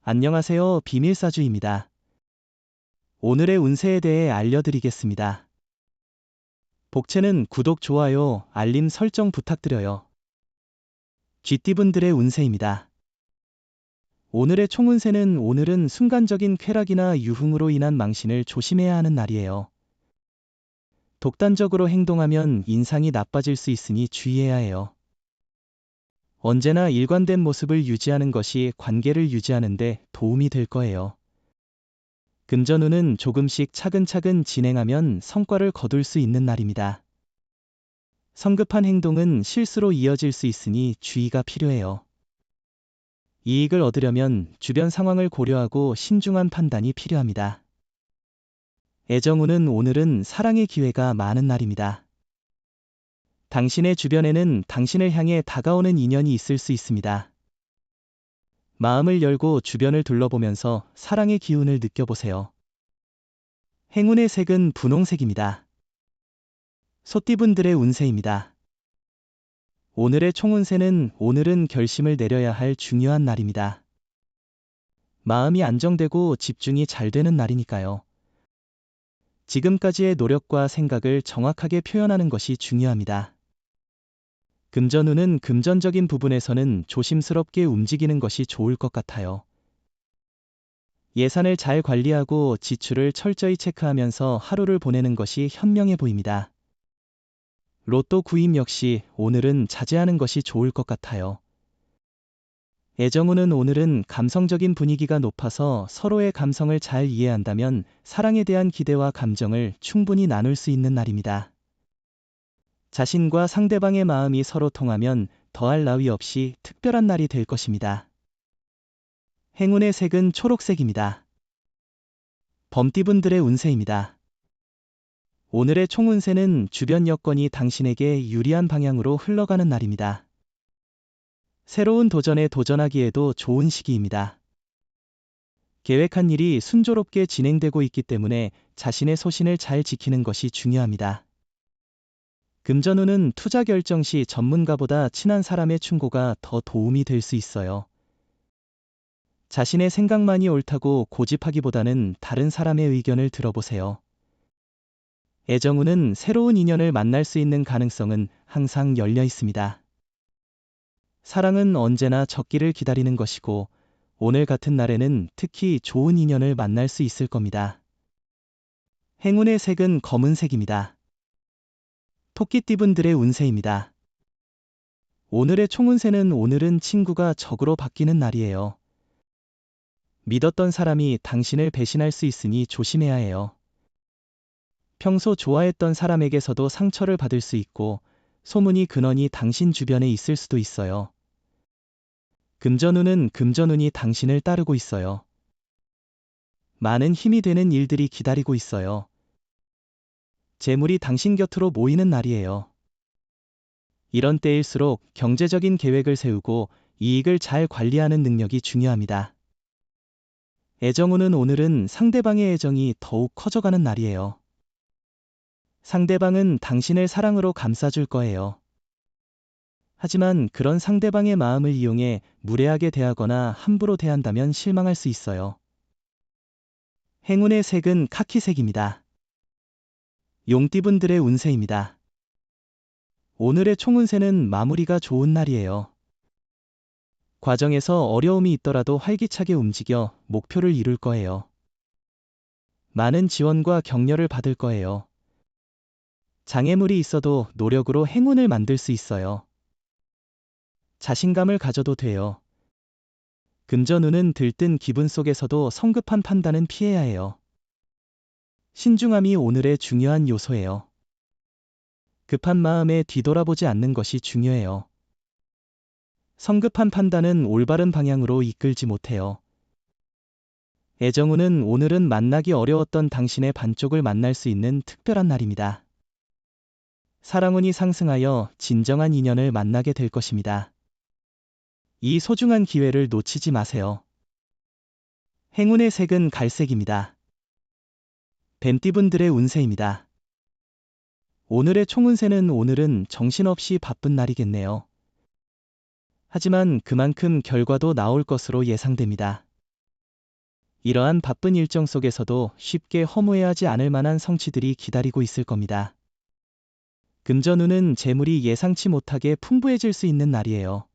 안녕하세요. 비밀사주입니다. 오늘의 운세에 대해 알려드리겠습니다. 복채는 구독, 좋아요, 알림 설정 부탁드려요. 쥐띠분들의 운세입니다. 오늘의 총운세는 오늘은 순간적인 쾌락이나 유흥으로 인한 망신을 조심해야 하는 날이에요. 독단적으로 행동하면 인상이 나빠질 수 있으니 주의해야 해요. 언제나 일관된 모습을 유지하는 것이 관계를 유지하는 데 도움이 될 거예요. 금전운은 조금씩 차근차근 진행하면 성과를 거둘 수 있는 날입니다. 성급한 행동은 실수로 이어질 수 있으니 주의가 필요해요. 이익을 얻으려면 주변 상황을 고려하고 신중한 판단이 필요합니다. 애정운은 오늘은 사랑의 기회가 많은 날입니다. 당신의 주변에는 당신을 향해 다가오는 인연이 있을 수 있습니다. 마음을 열고 주변을 둘러보면서 사랑의 기운을 느껴보세요. 행운의 색은 분홍색입니다. 소띠분들의 운세입니다. 오늘의 총운세는 오늘은 결심을 내려야 할 중요한 날입니다. 마음이 안정되고 집중이 잘 되는 날이니까요. 지금까지의 노력과 생각을 정확하게 표현하는 것이 중요합니다. 금전운은 금전적인 부분에서는 조심스럽게 움직이는 것이 좋을 것 같아요. 예산을 잘 관리하고 지출을 철저히 체크하면서 하루를 보내는 것이 현명해 보입니다. 로또 구입 역시 오늘은 자제하는 것이 좋을 것 같아요. 애정운은 오늘은 감성적인 분위기가 높아서 서로의 감성을 잘 이해한다면 사랑에 대한 기대와 감정을 충분히 나눌 수 있는 날입니다. 자신과 상대방의 마음이 서로 통하면 더할 나위 없이 특별한 날이 될 것입니다. 행운의 색은 초록색입니다. 범띠분들의 운세입니다. 오늘의 총운세는 주변 여건이 당신에게 유리한 방향으로 흘러가는 날입니다. 새로운 도전에 도전하기에도 좋은 시기입니다. 계획한 일이 순조롭게 진행되고 있기 때문에 자신의 소신을 잘 지키는 것이 중요합니다. 금전운은 투자 결정 시 전문가보다 친한 사람의 충고가 더 도움이 될 수 있어요. 자신의 생각만이 옳다고 고집하기보다는 다른 사람의 의견을 들어보세요. 애정운은 새로운 인연을 만날 수 있는 가능성은 항상 열려 있습니다. 사랑은 언제나 적기를 기다리는 것이고 오늘 같은 날에는 특히 좋은 인연을 만날 수 있을 겁니다. 행운의 색은 검은색입니다. 토끼띠분들의 운세입니다. 오늘의 총운세는 오늘은 친구가 적으로 바뀌는 날이에요. 믿었던 사람이 당신을 배신할 수 있으니 조심해야 해요. 평소 좋아했던 사람에게서도 상처를 받을 수 있고 소문이 근원이 당신 주변에 있을 수도 있어요. 금전운은 금전운이 당신을 따르고 있어요. 많은 힘이 되는 일들이 기다리고 있어요. 재물이 당신 곁으로 모이는 날이에요. 이런 때일수록 경제적인 계획을 세우고 이익을 잘 관리하는 능력이 중요합니다. 애정운은 오늘은 상대방의 애정이 더욱 커져가는 날이에요. 상대방은 당신을 사랑으로 감싸줄 거예요. 하지만 그런 상대방의 마음을 이용해 무례하게 대하거나 함부로 대한다면 실망할 수 있어요. 행운의 색은 카키색입니다. 용띠분들의 운세입니다. 오늘의 총운세는 마무리가 좋은 날이에요. 과정에서 어려움이 있더라도 활기차게 움직여 목표를 이룰 거예요. 많은 지원과 격려를 받을 거예요. 장애물이 있어도 노력으로 행운을 만들 수 있어요. 자신감을 가져도 돼요. 금전운은 들뜬 기분 속에서도 성급한 판단은 피해야 해요. 신중함이 오늘의 중요한 요소예요. 급한 마음에 뒤돌아보지 않는 것이 중요해요. 성급한 판단은 올바른 방향으로 이끌지 못해요. 애정운은 오늘은 만나기 어려웠던 당신의 반쪽을 만날 수 있는 특별한 날입니다. 사랑운이 상승하여 진정한 인연을 만나게 될 것입니다. 이 소중한 기회를 놓치지 마세요. 행운의 색은 갈색입니다. 뱀띠분들의 운세입니다. 오늘의 총운세는 오늘은 정신없이 바쁜 날이겠네요. 하지만 그만큼 결과도 나올 것으로 예상됩니다. 이러한 바쁜 일정 속에서도 쉽게 허무해하지 않을 만한 성취들이 기다리고 있을 겁니다. 금전운은 재물이 예상치 못하게 풍부해질 수 있는 날이에요.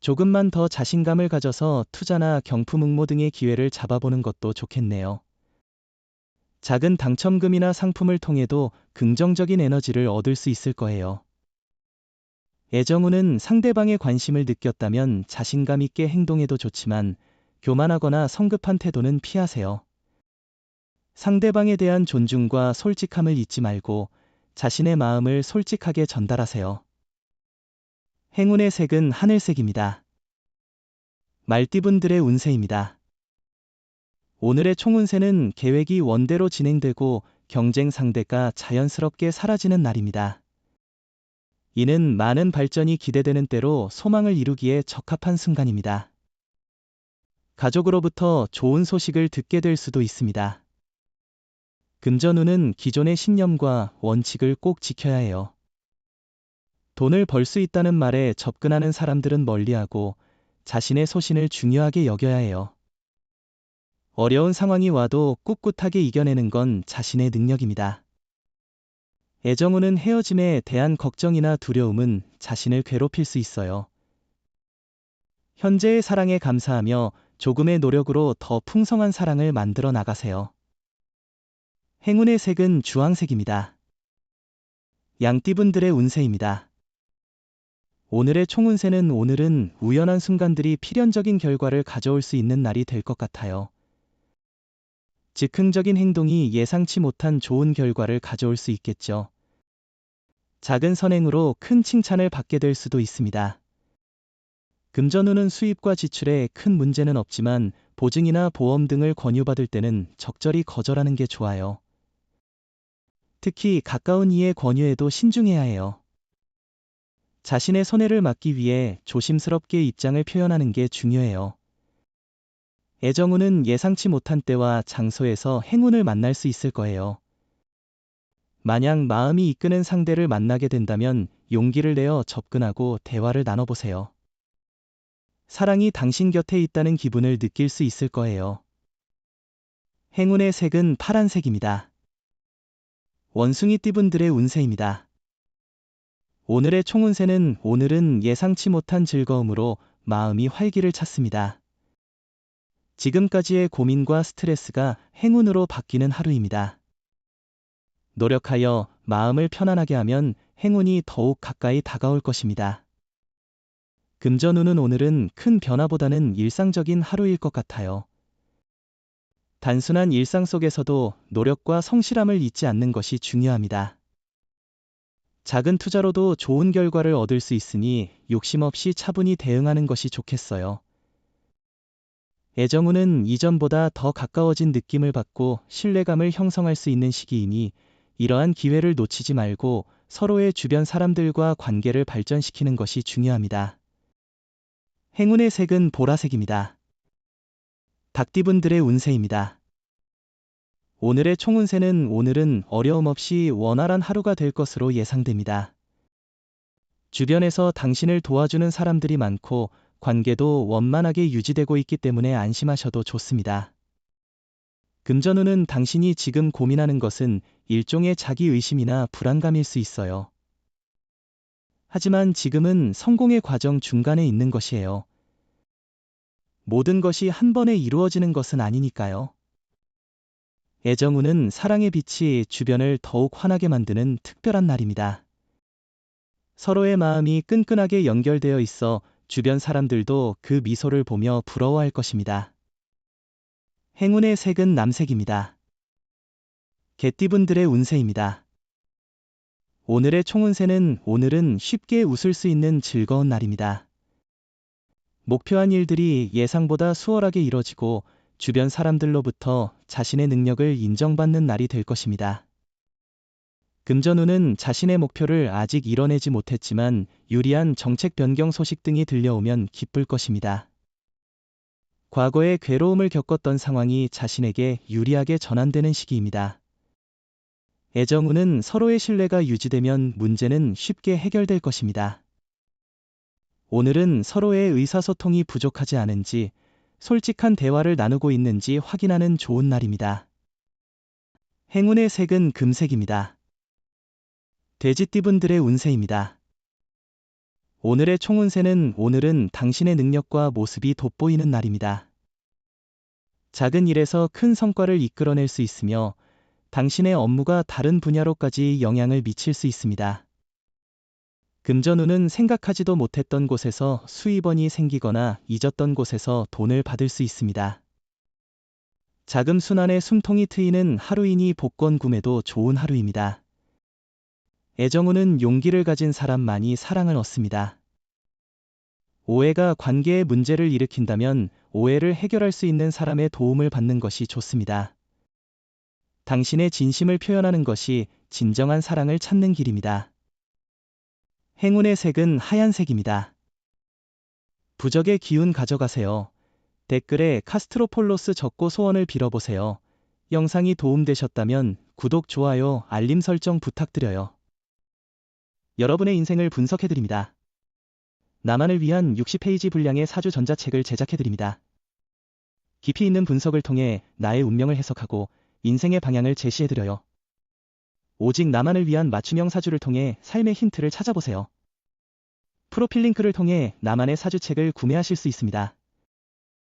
조금만 더 자신감을 가져서 투자나 경품 응모 등의 기회를 잡아보는 것도 좋겠네요. 작은 당첨금이나 상품을 통해도 긍정적인 에너지를 얻을 수 있을 거예요. 애정운은 상대방의 관심을 느꼈다면 자신감 있게 행동해도 좋지만 교만하거나 성급한 태도는 피하세요. 상대방에 대한 존중과 솔직함을 잊지 말고 자신의 마음을 솔직하게 전달하세요. 행운의 색은 하늘색입니다. 말띠분들의 운세입니다. 오늘의 총운세는 계획이 원대로 진행되고 경쟁 상대가 자연스럽게 사라지는 날입니다. 이는 많은 발전이 기대되는 때로 소망을 이루기에 적합한 순간입니다. 가족으로부터 좋은 소식을 듣게 될 수도 있습니다. 금전운은 기존의 신념과 원칙을 꼭 지켜야 해요. 돈을 벌 수 있다는 말에 접근하는 사람들은 멀리하고 자신의 소신을 중요하게 여겨야 해요. 어려운 상황이 와도 꿋꿋하게 이겨내는 건 자신의 능력입니다. 애정운은 헤어짐에 대한 걱정이나 두려움은 자신을 괴롭힐 수 있어요. 현재의 사랑에 감사하며 조금의 노력으로 더 풍성한 사랑을 만들어 나가세요. 행운의 색은 주황색입니다. 양띠분들의 운세입니다. 오늘의 총운세는 오늘은 우연한 순간들이 필연적인 결과를 가져올 수 있는 날이 될 것 같아요. 즉흥적인 행동이 예상치 못한 좋은 결과를 가져올 수 있겠죠. 작은 선행으로 큰 칭찬을 받게 될 수도 있습니다. 금전운은 수입과 지출에 큰 문제는 없지만 보증이나 보험 등을 권유받을 때는 적절히 거절하는 게 좋아요. 특히 가까운 이의 권유에도 신중해야 해요. 자신의 손해를 막기 위해 조심스럽게 입장을 표현하는 게 중요해요. 애정운은 예상치 못한 때와 장소에서 행운을 만날 수 있을 거예요. 만약 마음이 이끄는 상대를 만나게 된다면 용기를 내어 접근하고 대화를 나눠보세요. 사랑이 당신 곁에 있다는 기분을 느낄 수 있을 거예요. 행운의 색은 파란색입니다. 원숭이띠분들의 운세입니다. 오늘의 총운세는 오늘은 예상치 못한 즐거움으로 마음이 활기를 찾습니다. 지금까지의 고민과 스트레스가 행운으로 바뀌는 하루입니다. 노력하여 마음을 편안하게 하면 행운이 더욱 가까이 다가올 것입니다. 금전운은 오늘은 큰 변화보다는 일상적인 하루일 것 같아요. 단순한 일상 속에서도 노력과 성실함을 잊지 않는 것이 중요합니다. 작은 투자로도 좋은 결과를 얻을 수 있으니 욕심 없이 차분히 대응하는 것이 좋겠어요. 애정운은 이전보다 더 가까워진 느낌을 받고 신뢰감을 형성할 수 있는 시기이니 이러한 기회를 놓치지 말고 서로의 주변 사람들과 관계를 발전시키는 것이 중요합니다. 행운의 색은 보라색입니다. 닭띠분들의 운세입니다. 오늘의 총운세는 오늘은 어려움 없이 원활한 하루가 될 것으로 예상됩니다. 주변에서 당신을 도와주는 사람들이 많고 관계도 원만하게 유지되고 있기 때문에 안심하셔도 좋습니다. 금전운은 당신이 지금 고민하는 것은 일종의 자기의심이나 불안감일 수 있어요. 하지만 지금은 성공의 과정 중간에 있는 것이에요. 모든 것이 한 번에 이루어지는 것은 아니니까요. 애정운은 사랑의 빛이 주변을 더욱 환하게 만드는 특별한 날입니다. 서로의 마음이 끈끈하게 연결되어 있어 주변 사람들도 그 미소를 보며 부러워할 것입니다. 행운의 색은 남색입니다. 개띠분들의 운세입니다. 오늘의 총운세는 오늘은 쉽게 웃을 수 있는 즐거운 날입니다. 목표한 일들이 예상보다 수월하게 이뤄지고 주변 사람들로부터 자신의 능력을 인정받는 날이 될 것입니다. 금전운은 자신의 목표를 아직 이뤄내지 못했지만 유리한 정책 변경 소식 등이 들려오면 기쁠 것입니다. 과거에 괴로움을 겪었던 상황이 자신에게 유리하게 전환되는 시기입니다. 애정운은 서로의 신뢰가 유지되면 문제는 쉽게 해결될 것입니다. 오늘은 서로의 의사소통이 부족하지 않은지 솔직한 대화를 나누고 있는지 확인하는 좋은 날입니다. 행운의 색은 금색입니다. 돼지띠분들의 운세입니다. 오늘의 총운세는 오늘은 당신의 능력과 모습이 돋보이는 날입니다. 작은 일에서 큰 성과를 이끌어낼 수 있으며 당신의 업무가 다른 분야로까지 영향을 미칠 수 있습니다. 금전운은 생각하지도 못했던 곳에서 수입원이 생기거나 잊었던 곳에서 돈을 받을 수 있습니다. 자금 순환에 숨통이 트이는 하루이니 복권 구매도 좋은 하루입니다. 애정운은 용기를 가진 사람만이 사랑을 얻습니다. 오해가 관계에 문제를 일으킨다면 오해를 해결할 수 있는 사람의 도움을 받는 것이 좋습니다. 당신의 진심을 표현하는 것이 진정한 사랑을 찾는 길입니다. 행운의 색은 하얀색입니다. 부적의 기운 가져가세요. 댓글에 카스트로폴로스 적고 소원을 빌어보세요. 영상이 도움되셨다면 구독, 좋아요, 알림 설정 부탁드려요. 여러분의 인생을 분석해드립니다. 나만을 위한 60페이지 분량의 사주 전자책을 제작해드립니다. 깊이 있는 분석을 통해 나의 운명을 해석하고 인생의 방향을 제시해드려요. 오직 나만을 위한 맞춤형 사주를 통해 삶의 힌트를 찾아보세요. 프로필 링크를 통해 나만의 사주책을 구매하실 수 있습니다.